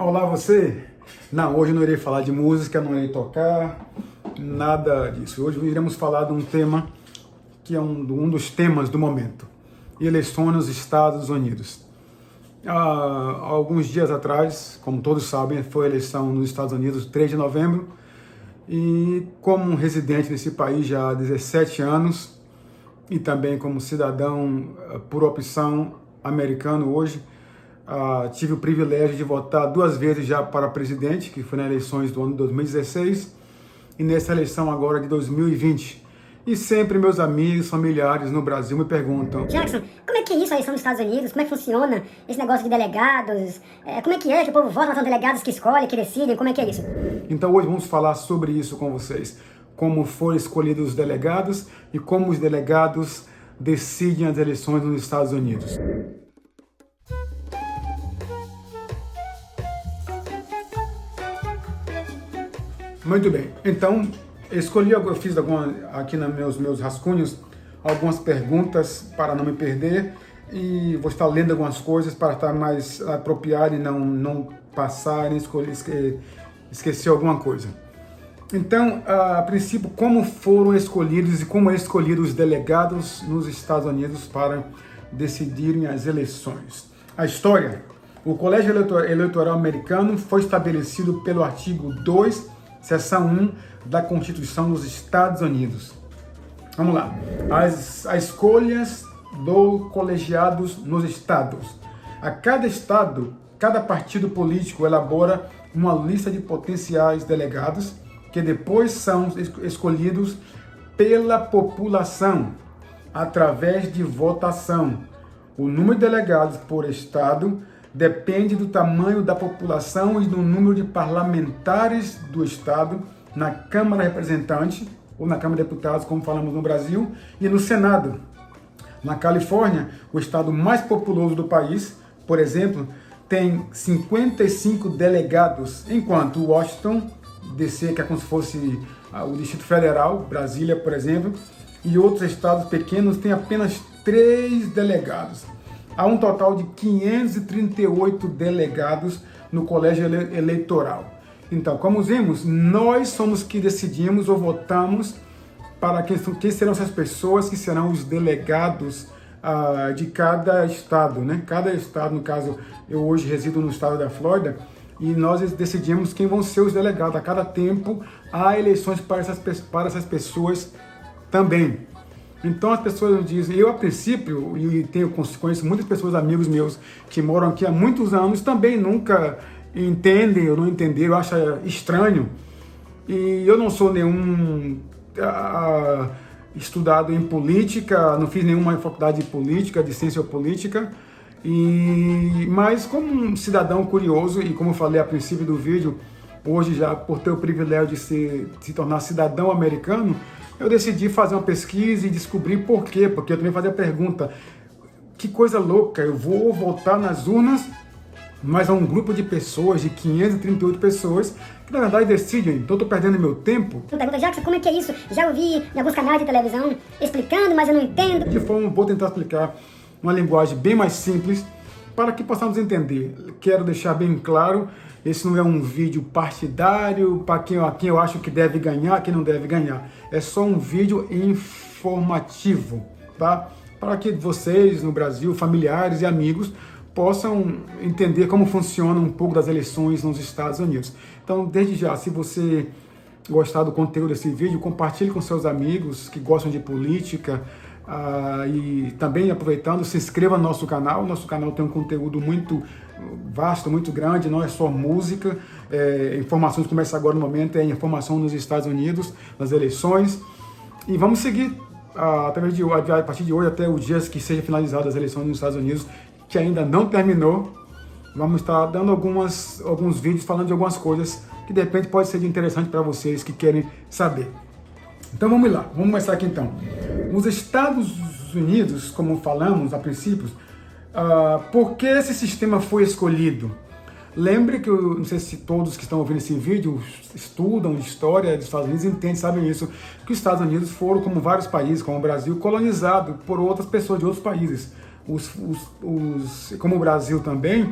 Olá você! Não, hoje eu não irei falar de música, não irei tocar, nada disso. Hoje iremos falar de um tema que é um dos temas do momento. Eleições nos Estados Unidos. Há alguns dias atrás, como todos sabem, foi a eleição nos Estados Unidos, 3 de novembro. E como um residente desse país já há 17 anos, e também como cidadão por opção americano hoje, tive o privilégio de votar 2 vezes já para presidente, que foi nas eleições do ano de 2016 e nessa eleição agora de 2020. E sempre meus amigos, familiares no Brasil me perguntam: Jackson, como é que é isso a eleição dos Estados Unidos? Como é que funciona esse negócio de delegados? Como é que o povo vota, mas são delegados que escolhem, que decidem? Como é que é isso? Então hoje vamos falar sobre isso com vocês. Como foram escolhidos os delegados e como os delegados decidem as eleições nos Estados Unidos. Muito bem, então eu fiz aqui nos meus rascunhos algumas perguntas para não me perder e vou estar lendo algumas coisas para estar mais apropriado e não passar nem esquecer alguma coisa. Então, a princípio, como foram escolhidos e como é escolhido os delegados nos Estados Unidos para decidirem as eleições. A história: o Colégio Eleitoral Americano foi estabelecido pelo artigo 2, seção 1 da Constituição dos Estados Unidos. Vamos lá. As escolhas do colegiados nos estados. A cada estado, cada partido político elabora uma lista de potenciais delegados que depois são escolhidos pela população através de votação. O número de delegados por estado depende do tamanho da população e do número de parlamentares do estado na Câmara de Representantes ou na Câmara de Deputados, como falamos no Brasil, e no Senado. Na Califórnia, o estado mais populoso do país, por exemplo, tem 55 delegados, enquanto Washington, DC, que é como se fosse o Distrito Federal, Brasília, por exemplo, e outros estados pequenos têm apenas 3 delegados. Há um total de 538 delegados no colégio eleitoral. Então, como vimos, nós somos que decidimos ou votamos para quem serão essas pessoas que serão os delegados de cada estado, né? Cada estado, no caso, eu hoje resido no estado da Flórida, e nós decidimos quem vão ser os delegados. A cada tempo há eleições para essas pessoas também. Então as pessoas dizem, eu a princípio, e conheço muitas pessoas, amigos meus, que moram aqui há muitos anos, também nunca entendem ou não entenderam, acham estranho. E eu não sou nenhum estudado em política, não fiz nenhuma faculdade de política, de ciência política, mas como um cidadão curioso, e como eu falei a princípio do vídeo, hoje já por ter o privilégio de se tornar cidadão americano, eu decidi fazer uma pesquisa e descobrir por quê. Porque eu também fazia a pergunta, que coisa louca, eu vou votar nas urnas, mas há um grupo de pessoas, de 538 pessoas, que na verdade decidem, então eu estou perdendo meu tempo. Tu pergunta, Jackson, como é que é isso? Já ouvi em alguns canais de televisão explicando, mas eu não entendo. Vou tentar explicar uma linguagem bem mais simples, para que possamos entender. Quero deixar bem claro, esse não é um vídeo partidário, para quem eu acho que deve ganhar, quem não deve ganhar. É só um vídeo informativo, tá? Para que vocês no Brasil, familiares e amigos, possam entender como funciona um pouco das eleições nos Estados Unidos. Então, desde já, se você gostar do conteúdo desse vídeo, compartilhe com seus amigos que gostam de política, e também, aproveitando, se inscreva no nosso canal. O nosso canal tem um conteúdo muito vasto, muito grande, não é só música, informações, começa agora no momento, é informação nos Estados Unidos, nas eleições, e vamos seguir a partir de hoje até os dias que sejam finalizadas as eleições nos Estados Unidos, que ainda não terminou. Vamos estar dando alguns vídeos falando de algumas coisas que de repente pode ser interessante para vocês que querem saber. Então vamos lá, vamos começar aqui então. Os Estados Unidos, como falamos a princípio, por que esse sistema foi escolhido? Lembre que, não sei se todos que estão ouvindo esse vídeo estudam história dos Estados Unidos, entendem, sabem isso, que os Estados Unidos foram, como vários países, como o Brasil, colonizados por outras pessoas de outros países. Como o Brasil também,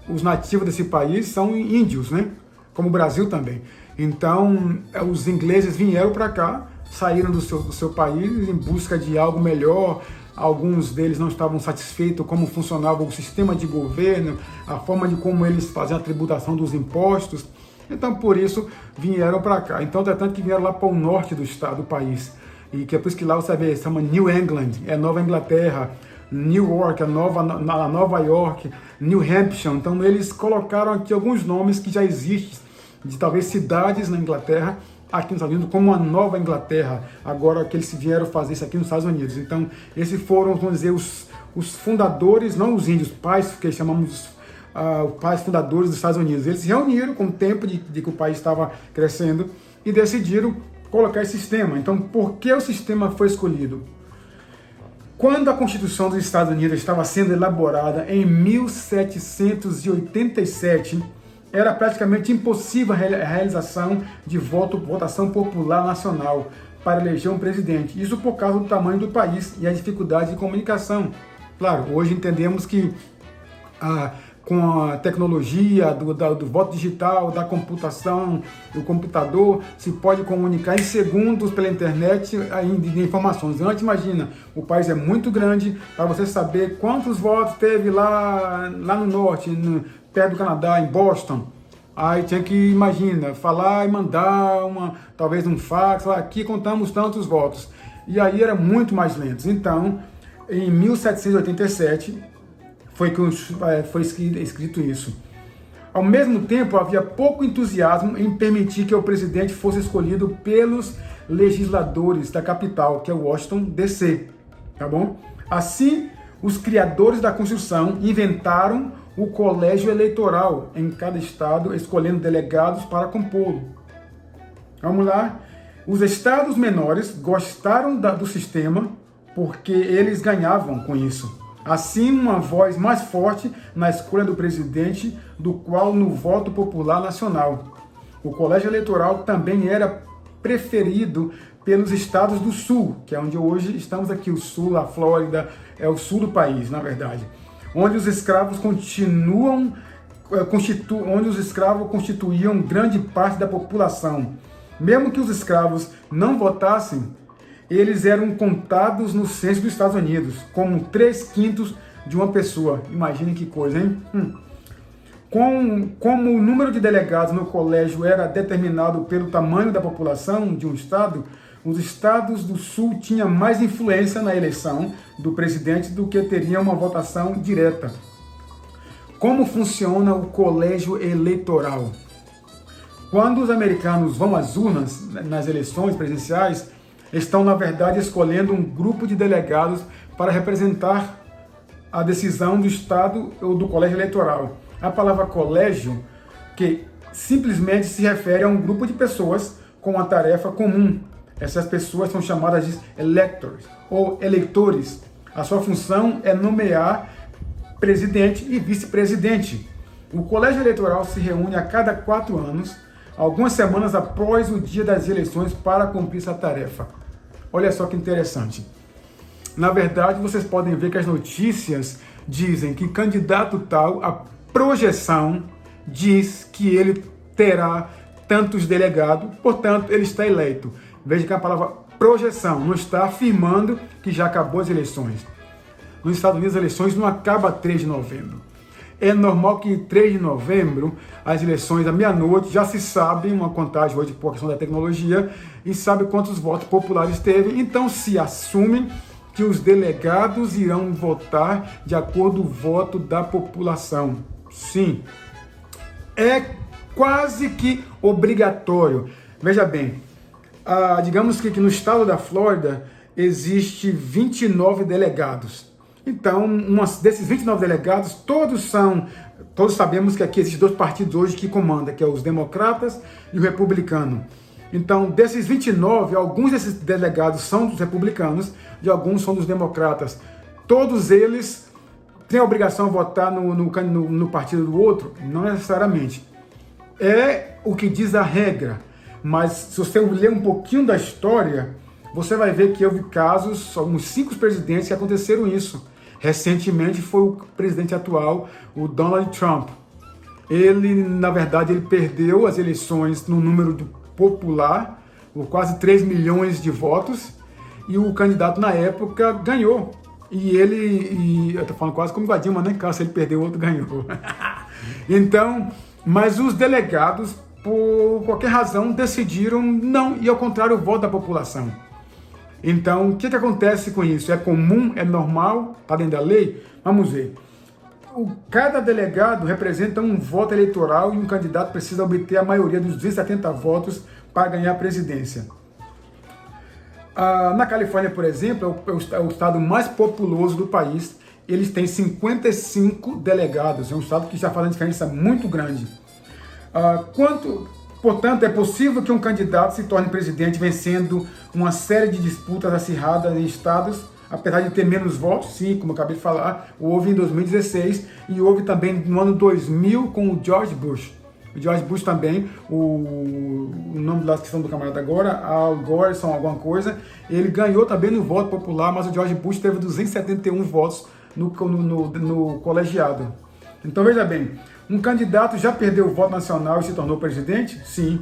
os nativos desse país são índios, né? Como o Brasil também. Então, os ingleses vieram para cá, saíram do seu país em busca de algo melhor. Alguns deles não estavam satisfeitos como funcionava o sistema de governo, a forma de como eles faziam a tributação dos impostos. Então, por isso, vieram para cá. Então, tanto que vieram lá para o norte do estado, do país. E que é por isso que lá você vê, se chama New England, é Nova Inglaterra, New York, Nova York, New Hampshire. Então, eles colocaram aqui alguns nomes que já existem, de talvez cidades na Inglaterra, aqui nos Estados Unidos, como a Nova Inglaterra, agora que eles vieram fazer isso aqui nos Estados Unidos. Então, esses foram, vamos dizer, os fundadores, não os índios, pais, que chamamos os pais fundadores dos Estados Unidos. Eles se reuniram com o tempo de que o país estava crescendo e decidiram colocar esse sistema. Então, por que o sistema foi escolhido? Quando a Constituição dos Estados Unidos estava sendo elaborada em 1787, era praticamente impossível a realização de votação popular nacional para eleger um presidente. Isso por causa do tamanho do país e a dificuldade de comunicação. Claro, hoje entendemos que com a tecnologia do voto digital, da computação, do computador, se pode comunicar em segundos pela internet de informações. Antes, imagina, o país é muito grande para você saber quantos votos teve lá no norte, perto do Canadá, em Boston. Aí tinha que, imagina, falar e mandar talvez um fax, aqui contamos tantos votos. E aí era muito mais lento. Então, em 1787, foi escrito isso. Ao mesmo tempo, havia pouco entusiasmo em permitir que o presidente fosse escolhido pelos legisladores da capital, que é Washington, D.C. Tá bom? Assim, os criadores da Constituição inventaram o colégio eleitoral em cada estado, escolhendo delegados para compô-lo. Vamos lá. Os estados menores gostaram do sistema porque eles ganhavam com isso. Assim, uma voz mais forte na escolha do presidente do qual no voto popular nacional. O colégio eleitoral também era preferido pelos estados do sul, que é onde hoje estamos aqui, o sul, a Flórida, é o sul do país, na verdade, onde os escravos constituíam grande parte da população. Mesmo que os escravos não votassem, eles eram contados no censo dos Estados Unidos, como 3/5 de uma pessoa. Imagine que coisa, hein? Como o número de delegados no colégio era determinado pelo tamanho da população de um estado, os estados do sul tinham mais influência na eleição do presidente do que teriam uma votação direta. Como funciona o colégio eleitoral? Quando os americanos vão às urnas nas eleições presidenciais, estão, na verdade, escolhendo um grupo de delegados para representar a decisão do Estado ou do colégio eleitoral. A palavra colégio, que simplesmente se refere a um grupo de pessoas com uma tarefa comum. Essas pessoas são chamadas de electors ou eleitores. A sua função é nomear presidente e vice-presidente. O colégio eleitoral se reúne a cada 4 anos, algumas semanas após o dia das eleições, para cumprir essa tarefa. Olha só que interessante. Na verdade, vocês podem ver que as notícias dizem que candidato tal, a projeção diz que ele terá tantos delegados, portanto, ele está eleito. Veja que a palavra projeção não está afirmando que já acabou as eleições. Nos Estados Unidos, as eleições não acabam 3 de novembro. É normal que 3 de novembro, as eleições à meia-noite, já se sabe, uma contagem hoje por questão da tecnologia, e sabe quantos votos populares teve. Então se assume que os delegados irão votar de acordo com o voto da população. Sim, é quase que obrigatório. Veja bem, digamos que no estado da Flórida existe 29 delegados. Então, desses 29 delegados, todos sabemos que aqui existem 2 partidos hoje que comandam, que é os democratas e o republicano. Então, desses 29, alguns desses delegados são dos republicanos e alguns são dos democratas. Todos eles têm a obrigação de votar no partido do outro? Não necessariamente. É o que diz a regra. Mas se você ler um pouquinho da história, você vai ver que houve casos, uns 5 presidentes que aconteceram isso. Recentemente foi o presidente atual, o Donald Trump. Ele, na verdade, ele perdeu as eleições no número popular, por quase 3 milhões de votos, e o candidato na época ganhou. Eu tô falando quase como o Dilma, né? Caso ele perdeu, o outro ganhou. Então, mas os delegados, por qualquer razão, decidiram não ir ao contrário do voto da população. Então, o que acontece com isso? É comum? É normal? Está dentro da lei? Vamos ver. Cada delegado representa um voto eleitoral e um candidato precisa obter a maioria dos 270 votos para ganhar a presidência. Na Califórnia, por exemplo, é o estado mais populoso do país. Eles têm 55 delegados. É um estado que já faz uma diferença muito grande. Portanto, é possível que um candidato se torne presidente vencendo uma série de disputas acirradas em estados, apesar de ter menos votos. Sim, como eu acabei de falar, houve em 2016 e houve também no ano 2000 com o George Bush. O George Bush também, o nome da questão do camarada agora, Al Gore, alguma coisa, ele ganhou também no voto popular, mas o George Bush teve 271 votos no colegiado. Então veja bem, um candidato já perdeu o voto nacional e se tornou presidente? Sim.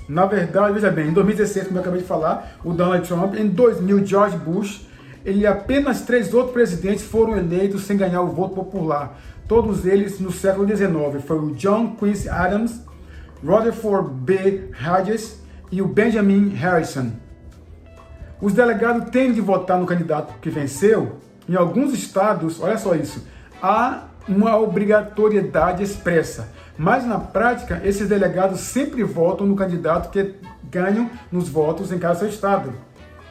Na verdade, veja bem, em 2016, como eu acabei de falar, o Donald Trump, em 2000, George Bush, apenas 3 outros presidentes foram eleitos sem ganhar o voto popular. Todos eles no século XIX. Foi o John Quincy Adams, Rutherford B. Hayes e o Benjamin Harrison. Os delegados têm de votar no candidato que venceu. Em alguns estados, olha só isso, há uma obrigatoriedade expressa. Mas na prática, esses delegados sempre votam no candidato que ganham nos votos em cada seu estado.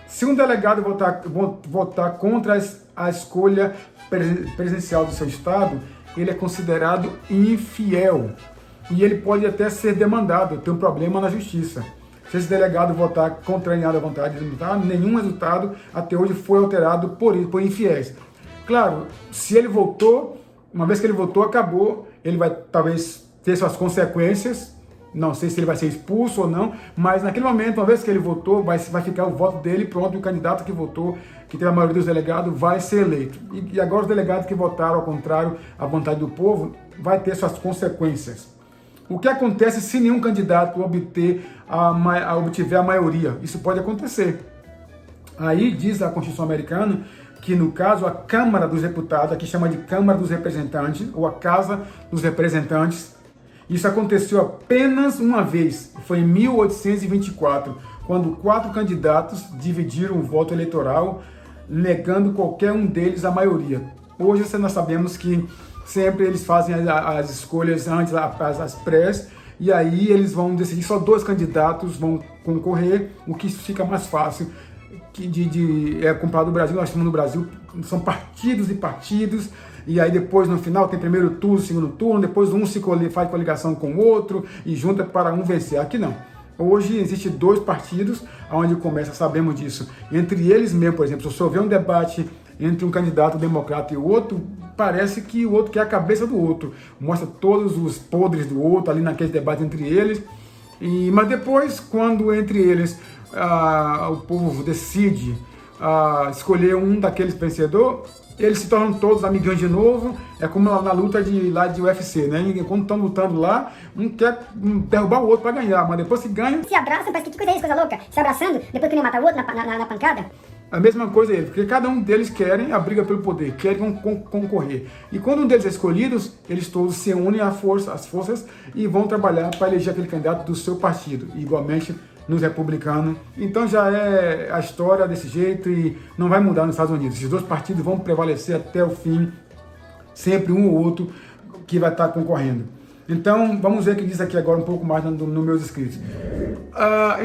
Se um delegado votar contra a escolha presidencial do seu estado, ele é considerado infiel e ele pode até ser demandado, ter um problema na justiça. Se esse delegado votar contrariando a vontade de votar, nenhum resultado até hoje foi alterado por infiéis. Claro, se ele votou, uma vez que ele votou, acabou, ele vai talvez ter suas consequências. Não sei se ele vai ser expulso ou não, mas naquele momento, uma vez que ele votou, vai ficar o voto dele, pronto, e o candidato que votou, que teve a maioria dos delegados, vai ser eleito. E agora os delegados que votaram ao contrário à vontade do povo, vai ter suas consequências. O que acontece se nenhum candidato obtiver a maioria? Isso pode acontecer. Aí diz a Constituição americana que, no caso, a Câmara dos Deputados, aqui chama de Câmara dos Representantes, ou a Casa dos Representantes, isso aconteceu apenas uma vez, foi em 1824, quando 4 candidatos dividiram o voto eleitoral, negando qualquer um deles a maioria. Hoje nós sabemos que sempre eles fazem as escolhas antes, as prés, e aí eles vão decidir, só 2 candidatos vão concorrer, o que fica mais fácil comparado do Brasil. Nós temos no Brasil, são partidos e partidos, e aí depois no final tem primeiro turno, segundo turno, depois um faz coligação com o outro e junta para um vencer. Aqui não. Hoje existem 2 partidos, onde começa, sabemos disso. Entre eles mesmo, por exemplo, se houver um debate entre um candidato democrata e o outro, parece que o outro quer a cabeça do outro. Mostra todos os podres do outro ali naquele debate entre eles. Mas depois, quando entre eles o povo decide escolher um daqueles vencedores, eles se tornam todos amigões de novo. É como na luta de UFC, né? Quando estão lutando lá, um quer derrubar o outro para ganhar, mas depois que ganha... Se abraçam, parece que coisa é isso, coisa louca. Se abraçando, depois que nem matar o outro na pancada. A mesma coisa é ele, porque cada um deles querem a briga pelo poder, querem concorrer. E quando um deles é escolhido, eles todos se unem às forças e vão trabalhar para eleger aquele candidato do seu partido, igualmente nos republicanos. Então já é a história desse jeito e não vai mudar nos Estados Unidos. Esses 2 partidos vão prevalecer até o fim, sempre um ou outro que vai estar concorrendo. Então, vamos ver o que diz aqui agora um pouco mais nos meus escritos.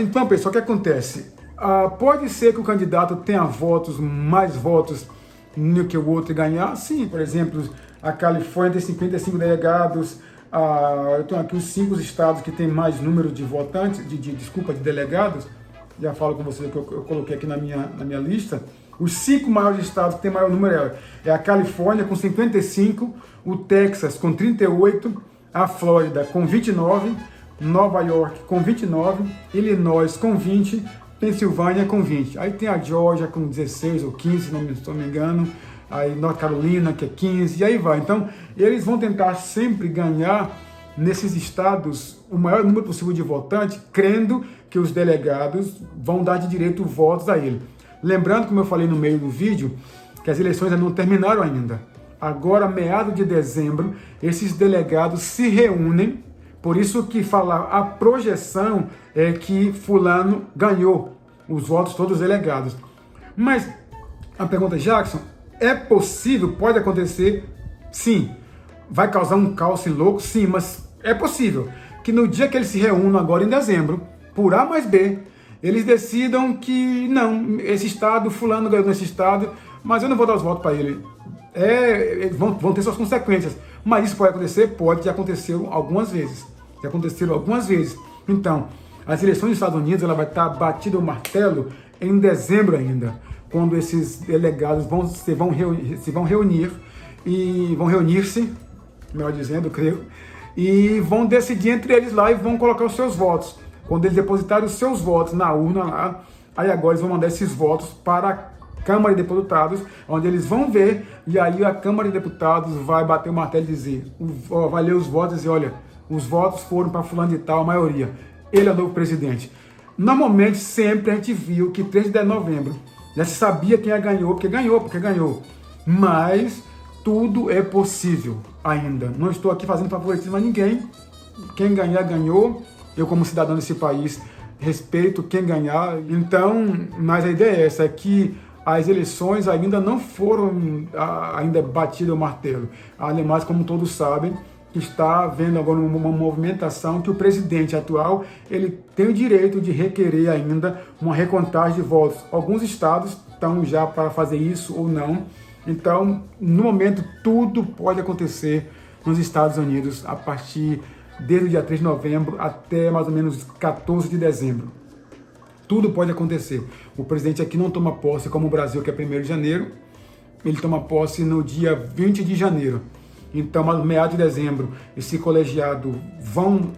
Então, pessoal, o que acontece? Pode ser que o candidato tenha mais votos do que o outro e ganhar? Sim, por exemplo, a Califórnia tem 55 delegados, eu tenho aqui os 5 estados que tem mais número de votantes, de delegados, já falo com vocês que eu coloquei aqui na minha lista. Os 5 maiores estados que tem maior número é a Califórnia com 55, o Texas com 38, a Flórida com 29, Nova York com 29, Illinois com 20, Pensilvânia com 20. Aí tem a Georgia com 16 ou 15, se não me engano. Aí North Carolina, que é 15, e aí vai. Então, eles vão tentar sempre ganhar nesses estados o maior número possível de votantes, crendo que os delegados vão dar de direito votos a ele. Lembrando, como eu falei no meio do vídeo, que as eleições ainda não terminaram ainda. Agora, meados de dezembro, esses delegados se reúnem, por isso que a projeção é que fulano ganhou os votos todos os delegados. Mas a pergunta, Jackson, é possível? Pode acontecer? Sim. Vai causar um caos louco? Sim, mas é possível que no dia que eles se reúnam agora em dezembro, por A mais B, eles decidam que não, esse estado, fulano ganhou nesse estado, mas eu não vou dar os votos para ele. Vão ter suas consequências. Mas isso pode acontecer? Pode, já aconteceu algumas vezes. Então, as eleições dos Estados Unidos, ela vai estar batida o martelo em dezembro ainda, quando esses delegados vão reunir-se, melhor dizendo, creio, e vão decidir entre eles lá e vão colocar os seus votos. Quando eles depositarem os seus votos na urna lá, aí agora eles vão mandar esses votos para a Câmara de Deputados, onde eles vão ver, e aí a Câmara de Deputados vai bater o martelo e dizer, vai ler os votos e dizer, olha, os votos foram para fulano de tal, a maioria. Ele é o novo presidente. Normalmente, sempre a gente viu que 3 de novembro já se sabia quem ganhou, porque ganhou. Mas tudo é possível ainda. Não estou aqui fazendo favoritismo a ninguém. Quem ganhar, ganhou. Eu, como cidadão desse país, respeito quem ganhar. Então, mas a ideia é essa, é que as eleições ainda não foram ainda batidas o martelo. Ademais, como todos sabem, está havendo agora uma movimentação que o presidente atual ele tem o direito de requerer ainda uma recontagem de votos. Alguns estados estão já para fazer isso ou não. Então, no momento, tudo pode acontecer nos Estados Unidos a partir desde o dia 3 de novembro até mais ou menos 14 de dezembro. Tudo pode acontecer. O presidente aqui não toma posse como o Brasil, que é 1º de janeiro. Ele toma posse no dia 20 de janeiro. Então, meados de dezembro, esse colegiado vão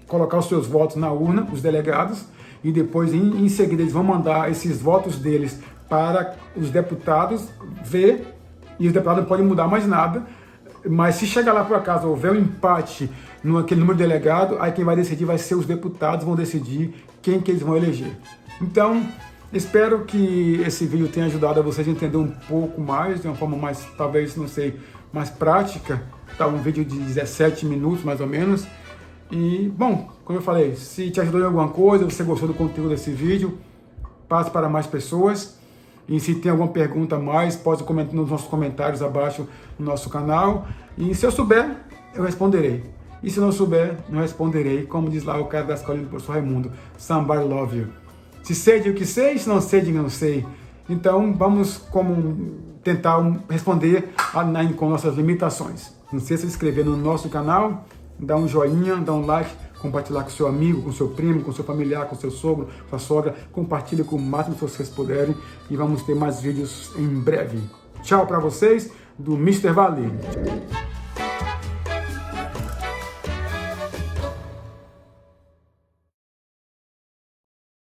colocar os seus votos na urna, os delegados, e depois, em seguida, eles vão mandar esses votos deles para os deputados ver, e os deputados não podem mudar mais nada, mas se chegar lá por acaso, houver um empate naquele número de delegado, aí quem vai decidir vai ser os deputados, vão decidir quem que eles vão eleger. Então, espero que esse vídeo tenha ajudado a vocês a entender um pouco mais, de uma forma mais, talvez, não sei, mais prática. Tá um vídeo de 17 minutos, mais ou menos. E, bom, como eu falei, se te ajudou em alguma coisa, você gostou do conteúdo desse vídeo, passe para mais pessoas. E se tem alguma pergunta a mais, pode comentar nos nossos comentários abaixo no nosso canal. E se eu souber, eu responderei. E se não souber, não responderei. Como diz lá o cara da escolinha do professor Raimundo, somebody love you. Se sei, digo que sei, se não sei, digo que não sei. Então, vamos tentar responder com nossas limitações. Não se esqueça de se inscrever no nosso canal, dar um joinha, dar um like, compartilhar com seu amigo, com seu primo, com seu familiar, com seu sogro, sua sogra. Compartilhe com o máximo que vocês puderem e vamos ter mais vídeos em breve. Tchau para vocês do Mr. Vale.